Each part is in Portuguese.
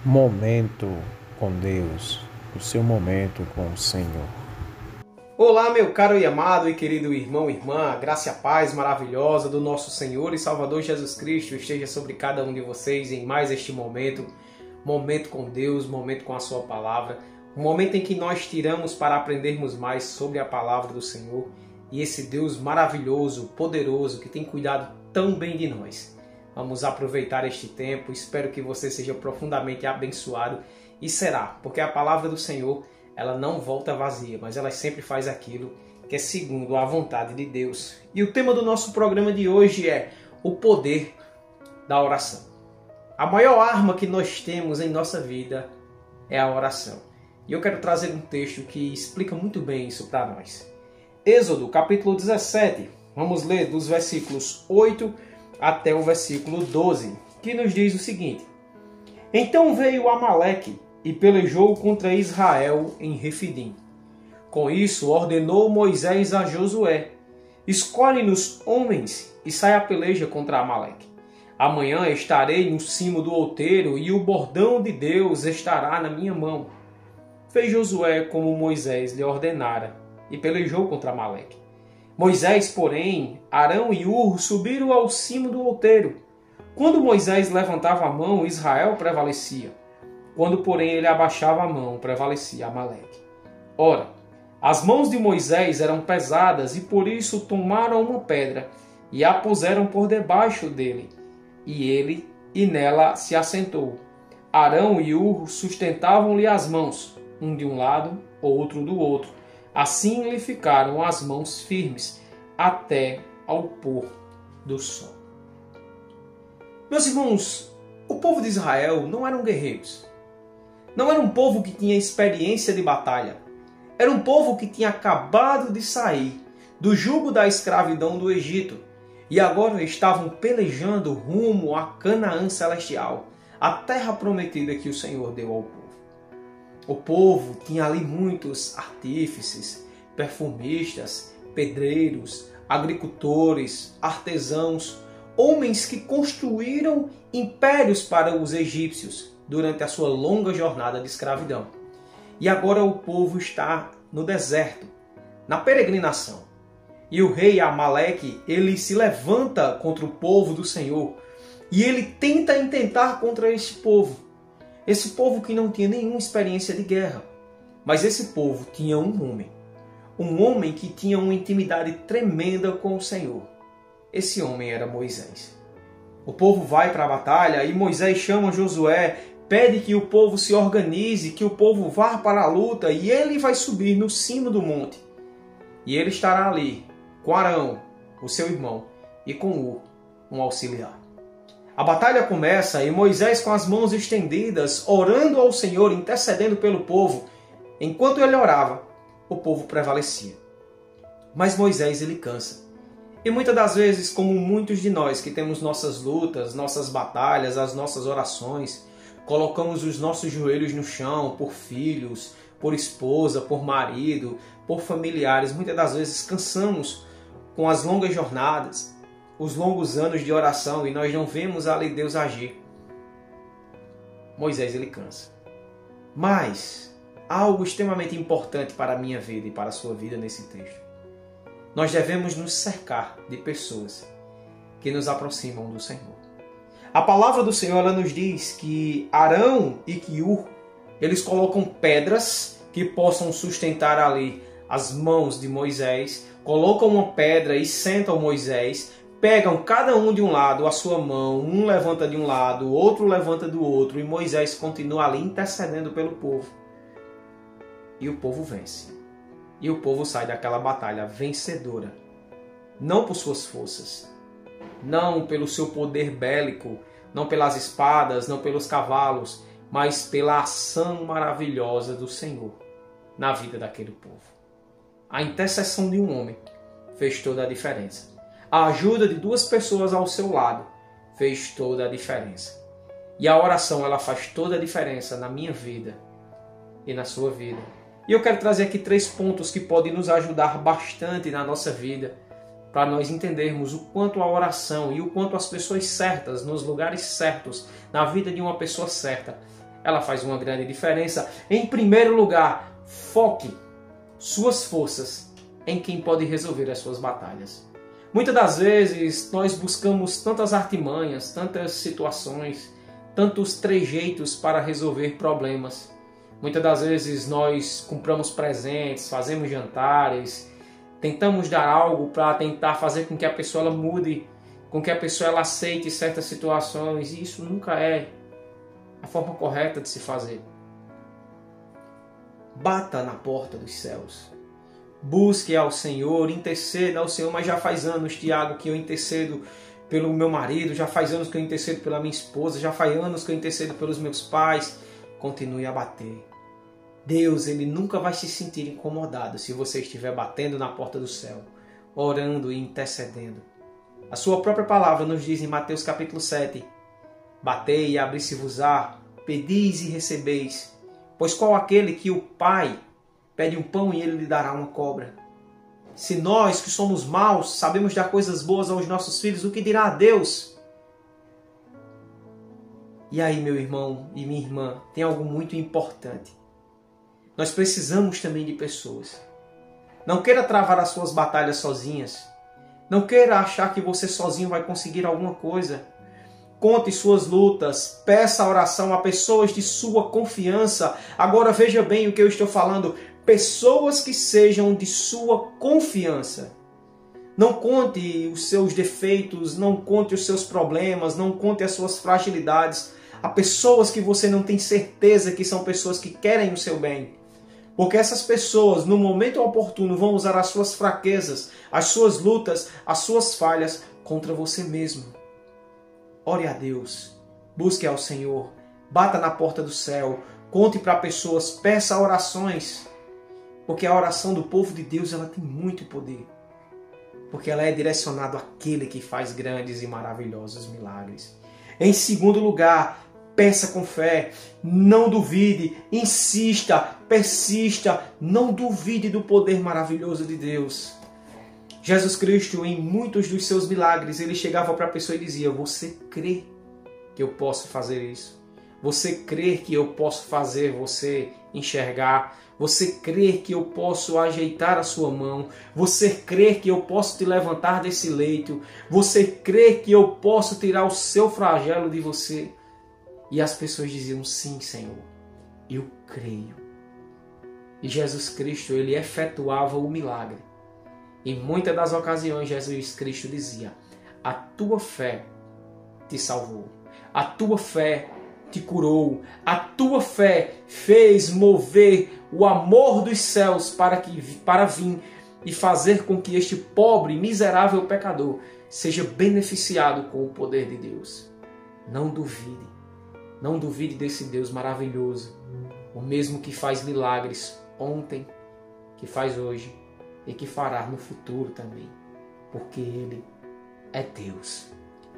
Momento com Deus, o seu momento com o Senhor. Olá, meu caro e amado e querido irmão e irmã, a graça e a paz maravilhosa do nosso Senhor e Salvador Jesus Cristo esteja sobre cada um de vocês em mais este momento com Deus, momento com a sua palavra, um momento em que nós tiramos para aprendermos mais sobre a palavra do Senhor e esse Deus maravilhoso, poderoso, que tem cuidado tão bem de nós. Vamos aproveitar este tempo, espero que você seja profundamente abençoado e será, porque a palavra do Senhor ela não volta vazia, mas ela sempre faz aquilo que é segundo a vontade de Deus. E o tema do nosso programa de hoje é o poder da oração. A maior arma que nós temos em nossa vida é a oração. E eu quero trazer um texto que explica muito bem isso para nós. Êxodo, capítulo 17. Vamos ler dos versículos 8 até o versículo 12, que nos diz o seguinte: Então veio Amaleque e pelejou contra Israel em Refidim. Com isso ordenou Moisés a Josué: Escolhe-nos homens e sai a peleja contra Amaleque. Amanhã estarei no cimo do outeiro e o bordão de Deus estará na minha mão. Fez Josué como Moisés lhe ordenara e pelejou contra Amaleque. Moisés, porém, Arão e Hur subiram ao cimo do outeiro. Quando Moisés levantava a mão, Israel prevalecia. Quando, porém, ele abaixava a mão, prevalecia Amaleque. Ora, as mãos de Moisés eram pesadas e por isso tomaram uma pedra e a puseram por debaixo dele. E nela se assentou. Arão e Hur sustentavam-lhe as mãos, um de um lado, outro do outro. Assim lhe ficaram as mãos firmes até ao pôr do sol. Meus irmãos, o povo de Israel não eram guerreiros. Não era um povo que tinha experiência de batalha. Era um povo que tinha acabado de sair do jugo da escravidão do Egito e agora estavam pelejando rumo a Canaã celestial, a terra prometida que o Senhor deu ao povo. O povo tinha ali muitos artífices, perfumistas, pedreiros, agricultores, artesãos, homens que construíram impérios para os egípcios durante a sua longa jornada de escravidão. E agora o povo está no deserto, na peregrinação. E o rei Amaleque, ele se levanta contra o povo do Senhor e ele tenta intentar contra este povo. Esse povo que não tinha nenhuma experiência de guerra. Mas esse povo tinha um homem que tinha uma intimidade tremenda com o Senhor. Esse homem era Moisés. O povo vai para a batalha e Moisés chama Josué, pede que o povo se organize, que o povo vá para a luta e ele vai subir no cimo do monte. E ele estará ali com Arão, o seu irmão, e com Hur, um auxiliar. A batalha começa e Moisés com as mãos estendidas, orando ao Senhor, intercedendo pelo povo. Enquanto ele orava, o povo prevalecia. Mas Moisés ele cansa. E muitas das vezes, como muitos de nós que temos nossas lutas, nossas batalhas, as nossas orações, colocamos os nossos joelhos no chão por filhos, por esposa, por marido, por familiares. Muitas das vezes cansamos com as longas jornadas, os longos anos de oração e nós não vemos ali Deus agir. Moisés ele cansa. Mas algo extremamente importante para a minha vida e para a sua vida nesse texto. Nós devemos nos cercar de pessoas que nos aproximam do Senhor. A palavra do Senhor ela nos diz que Arão e que Hur, eles colocam pedras que possam sustentar ali as mãos de Moisés, colocam uma pedra e sentam Moisés, pegam cada um de um lado a sua mão, um levanta de um lado, o outro levanta do outro, e Moisés continua ali intercedendo pelo povo. E o povo vence. E o povo sai daquela batalha vencedora. Não por suas forças, não pelo seu poder bélico, não pelas espadas, não pelos cavalos, mas pela ação maravilhosa do Senhor na vida daquele povo. A intercessão de um homem fez toda a diferença. A ajuda de duas pessoas ao seu lado fez toda a diferença. E a oração ela faz toda a diferença na minha vida e na sua vida. E eu quero trazer aqui 3 pontos que podem nos ajudar bastante na nossa vida, para nós entendermos o quanto a oração e o quanto as pessoas certas, nos lugares certos, na vida de uma pessoa certa, ela faz uma grande diferença. Em primeiro lugar, foque suas forças em quem pode resolver as suas batalhas. Muitas das vezes nós buscamos tantas artimanhas, tantas situações, tantos trejeitos para resolver problemas. Muitas das vezes nós compramos presentes, fazemos jantares, tentamos dar algo para tentar fazer com que a pessoa ela mude, com que a pessoa ela aceite certas situações, e isso nunca é a forma correta de se fazer. Bata na porta dos céus. Busque ao Senhor, interceda ao Senhor, mas já faz anos, Tiago, que eu intercedo pelo meu marido, já faz anos que eu intercedo pela minha esposa, já faz anos que eu intercedo pelos meus pais. Continue a bater. Deus, Ele nunca vai se sentir incomodado se você estiver batendo na porta do céu, orando e intercedendo. A sua própria palavra nos diz em Mateus capítulo 7, batei e abri-se-vos-á, pedis e recebeis, pois qual aquele que o Pai pede um pão e ele lhe dará uma cobra? Se nós que somos maus sabemos dar coisas boas aos nossos filhos, o que dirá a Deus? E aí, meu irmão e minha irmã, tem algo muito importante. Nós precisamos também de pessoas. Não queira travar as suas batalhas sozinhas. Não queira achar que você sozinho vai conseguir alguma coisa. Conte suas lutas, peça oração a pessoas de sua confiança. Agora veja bem o que eu estou falando. Pessoas que sejam de sua confiança. Não conte os seus defeitos, não conte os seus problemas, não conte as suas fragilidades a pessoas que você não tem certeza que são pessoas que querem o seu bem. Porque essas pessoas, no momento oportuno, vão usar as suas fraquezas, as suas lutas, as suas falhas contra você mesmo. Ore a Deus, busque ao Senhor, bata na porta do céu, conte para pessoas, peça orações. Porque a oração do povo de Deus ela tem muito poder. Porque ela é direcionada àquele que faz grandes e maravilhosos milagres. Em segundo lugar, peça com fé, não duvide, insista, persista, não duvide do poder maravilhoso de Deus. Jesus Cristo, em muitos dos seus milagres, ele chegava para a pessoa e dizia, você crê que eu posso fazer isso? Você crê que eu posso fazer você enxergar? Você crê que eu posso ajeitar a sua mão? Você crê que eu posso te levantar desse leito? Você crê que eu posso tirar o seu flagelo de você? E as pessoas diziam, sim, Senhor, eu creio. E Jesus Cristo, ele efetuava o milagre. Em muitas das ocasiões, Jesus Cristo dizia, a tua fé te salvou. A tua fé te curou. A tua fé fez mover o amor dos céus para vir e fazer com que este pobre, miserável pecador seja beneficiado com o poder de Deus. Não duvide. Não duvide desse Deus maravilhoso, o mesmo que faz milagres ontem, que faz hoje e que fará no futuro também, porque Ele é Deus.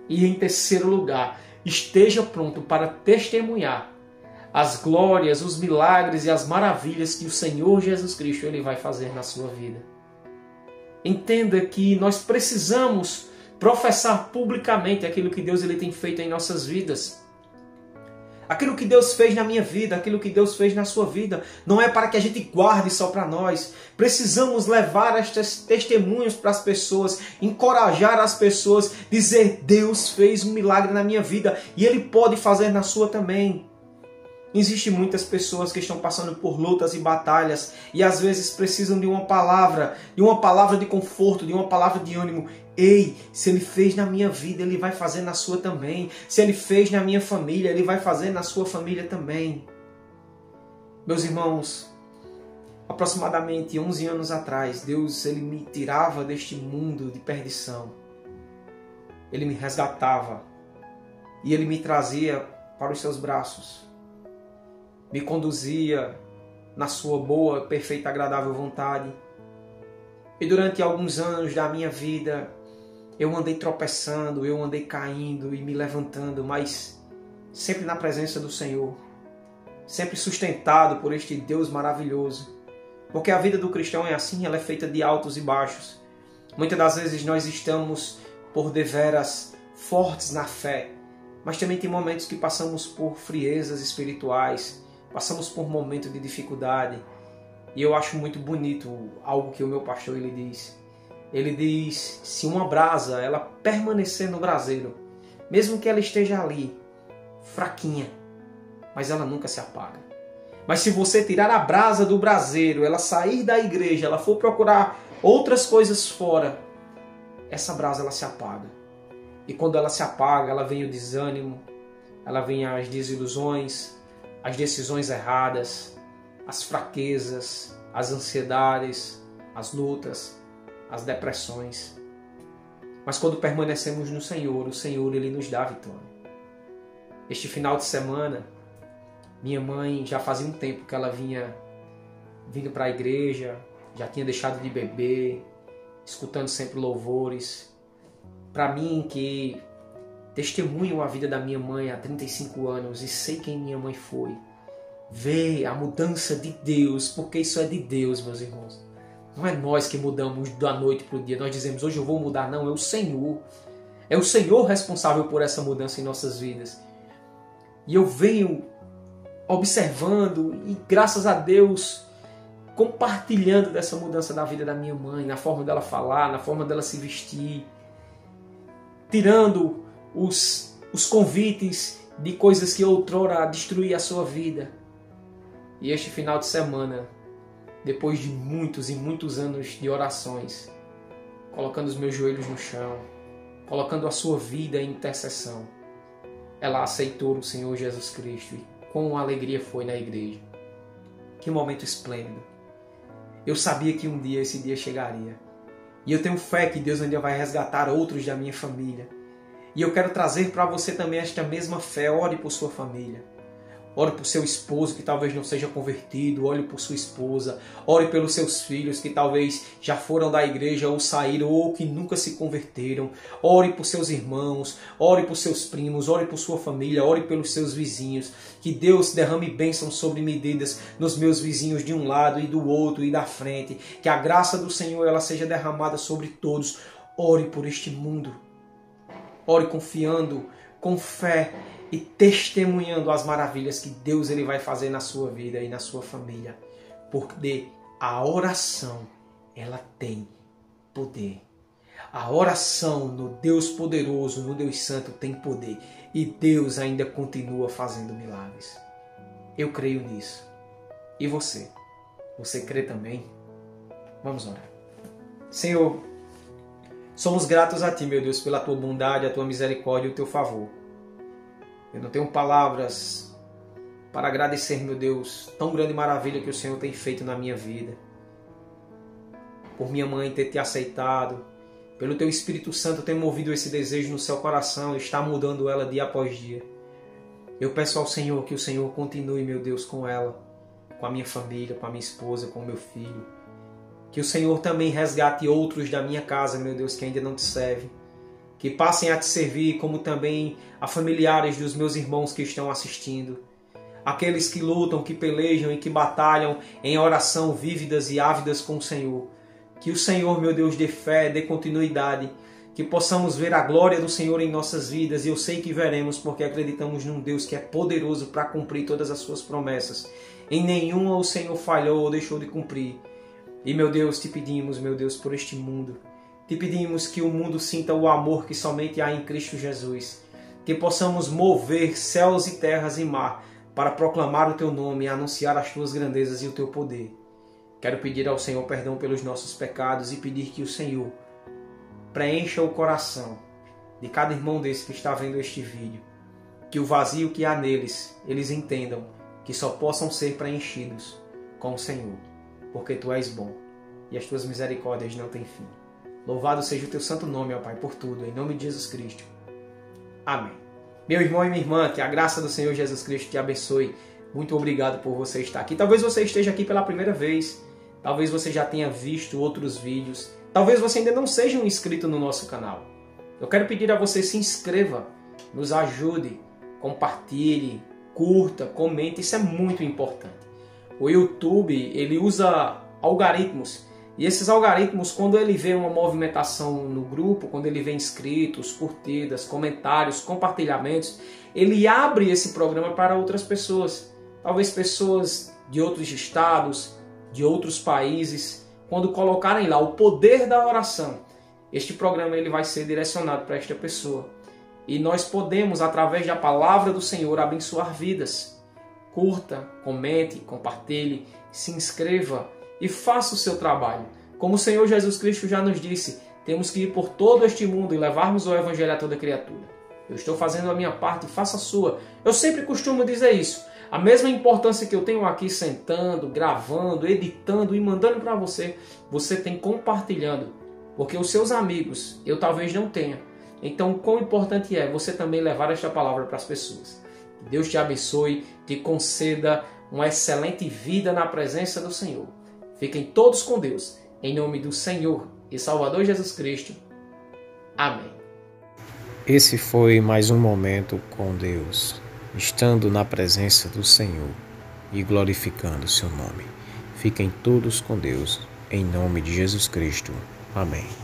E em terceiro lugar, esteja pronto para testemunhar as glórias, os milagres e as maravilhas que o Senhor Jesus Cristo ele vai fazer na sua vida. Entenda que nós precisamos professar publicamente aquilo que Deus ele tem feito em nossas vidas. Aquilo que Deus fez na minha vida, aquilo que Deus fez na sua vida, não é para que a gente guarde só para nós. Precisamos levar estes testemunhos para as pessoas, encorajar as pessoas, dizer, Deus fez um milagre na minha vida e Ele pode fazer na sua também. Existem muitas pessoas que estão passando por lutas e batalhas e às vezes precisam de uma palavra de conforto, de uma palavra de ânimo. Ei, se Ele fez na minha vida, Ele vai fazer na sua também. Se Ele fez na minha família, Ele vai fazer na sua família também. Meus irmãos, aproximadamente 11 anos atrás, Deus ele me tirava deste mundo de perdição. Ele me resgatava e Ele me trazia para os seus braços. Me conduzia na sua boa, perfeita, agradável vontade. E durante alguns anos da minha vida, eu andei tropeçando, eu andei caindo e me levantando, mas sempre na presença do Senhor. Sempre sustentado por este Deus maravilhoso. Porque a vida do cristão é assim, ela é feita de altos e baixos. Muitas das vezes nós estamos por deveras fortes na fé. mas também tem momentos que passamos por friezas espirituais, passamos por momentos de dificuldade. E eu acho muito bonito algo que o meu pastor ele diz. Ele diz, se uma brasa ela permanecer no braseiro, mesmo que ela esteja ali, fraquinha, mas ela nunca se apaga. Mas se você tirar a brasa do braseiro, ela sair da igreja, ela for procurar outras coisas fora, essa brasa ela se apaga. E quando ela se apaga, ela vem o desânimo, ela vem as desilusões, as decisões erradas, as fraquezas, as ansiedades, as lutas, as depressões. Mas quando permanecemos no Senhor, o Senhor ele nos dá a vitória. Este final de semana, minha mãe já fazia um tempo que ela vinha vindo para a igreja, já tinha deixado de beber, escutando sempre louvores. Para mim, que testemunho a vida da minha mãe há 35 anos e sei quem minha mãe foi, ver a mudança de Deus, porque isso é de Deus, meus irmãos. Não é nós que mudamos da noite para o dia, nós dizemos hoje eu vou mudar, não, é o Senhor. É o Senhor responsável por essa mudança em nossas vidas. E eu venho observando e graças a Deus compartilhando dessa mudança da vida da minha mãe, na forma dela falar, na forma dela se vestir, tirando os convites de coisas que outrora destruíam a sua vida. E este final de semana, depois de muitos e muitos anos de orações, colocando os meus joelhos no chão, colocando a sua vida em intercessão, ela aceitou o Senhor Jesus Cristo e com alegria foi na igreja. Que momento esplêndido. Eu sabia que um dia esse dia chegaria. E eu tenho fé que Deus ainda vai resgatar outros da minha família. E eu quero trazer para você também esta mesma fé. Ore por sua família. Ore por seu esposo que talvez não seja convertido. Ore por sua esposa. Ore pelos seus filhos que talvez já foram da igreja ou saíram ou que nunca se converteram. Ore por seus irmãos. Ore por seus primos. Ore por sua família. Ore pelos seus vizinhos. Que Deus derrame bênçãos sobre medidas nos meus vizinhos de um lado e do outro e da frente. Que a graça do Senhor ela seja derramada sobre todos. Ore por este mundo. Ore confiando, com fé e testemunhando as maravilhas que Deus ele vai fazer na sua vida e na sua família. Porque a oração, ela tem poder. A oração no Deus poderoso, no Deus santo tem poder. E Deus ainda continua fazendo milagres. Eu creio nisso. E você? Você crê também? Vamos orar. Senhor, somos gratos a Ti, meu Deus, pela Tua bondade, a Tua misericórdia e o Teu favor. Eu não tenho palavras para agradecer, meu Deus, tão grande maravilha que o Senhor tem feito na minha vida. Por minha mãe ter Te aceitado, pelo Teu Espírito Santo ter movido esse desejo no seu coração e está mudando ela dia após dia. Eu peço ao Senhor que o Senhor continue, meu Deus, com ela, com a minha família, com a minha esposa, com o meu filho. Que o Senhor também resgate outros da minha casa, meu Deus, que ainda não Te servem. Que passem a Te servir, como também a familiares dos meus irmãos que estão assistindo. Aqueles que lutam, que pelejam e que batalham em oração vívidas e ávidas com o Senhor. Que o Senhor, meu Deus, dê fé, dê continuidade. Que possamos ver a glória do Senhor em nossas vidas. E eu sei que veremos, porque acreditamos num Deus que é poderoso para cumprir todas as suas promessas. Em nenhuma o Senhor falhou ou deixou de cumprir. E, meu Deus, Te pedimos, meu Deus, por este mundo. Te pedimos que o mundo sinta o amor que somente há em Cristo Jesus. Que possamos mover céus e terras e mar para proclamar o Teu nome e anunciar as Tuas grandezas e o Teu poder. Quero pedir ao Senhor perdão pelos nossos pecados e pedir que o Senhor preencha o coração de cada irmão desse que está vendo este vídeo. Que o vazio que há neles, eles entendam que só possam ser preenchidos com o Senhor. Porque Tu és bom e as Tuas misericórdias não têm fim. Louvado seja o Teu santo nome, ó Pai, por tudo, em nome de Jesus Cristo. Amém. Meu irmão e minha irmã, que a graça do Senhor Jesus Cristo te abençoe. Muito obrigado por você estar aqui. Talvez você esteja aqui pela primeira vez. Talvez você já tenha visto outros vídeos. Talvez você ainda não seja um inscrito no nosso canal. Eu quero pedir a você, se inscreva, nos ajude, compartilhe, curta, comente. Isso é muito importante. O YouTube, ele usa algoritmos E esses algoritmos, quando ele vê uma movimentação no grupo, quando ele vê inscritos, curtidas, comentários, compartilhamentos, ele abre esse programa para outras pessoas. Talvez pessoas de outros estados, de outros países. Quando colocarem lá o poder da oração, este programa ele vai ser direcionado para esta pessoa. E nós podemos, através da palavra do Senhor, abençoar vidas. Curta, comente, compartilhe, se inscreva e faça o seu trabalho. Como o Senhor Jesus Cristo já nos disse, temos que ir por todo este mundo e levarmos o Evangelho a toda criatura. Eu estou fazendo a minha parte, faça a sua. Eu sempre costumo dizer isso. A mesma importância que eu tenho aqui sentando, gravando, editando e mandando para você, você tem compartilhando. Porque os seus amigos, eu talvez não tenha. Então, quão importante é você também levar esta palavra para as pessoas. Deus te abençoe, te conceda uma excelente vida na presença do Senhor. Fiquem todos com Deus, em nome do Senhor e Salvador Jesus Cristo. Amém. Esse foi mais um momento com Deus, estando na presença do Senhor e glorificando o seu nome. Fiquem todos com Deus, em nome de Jesus Cristo. Amém.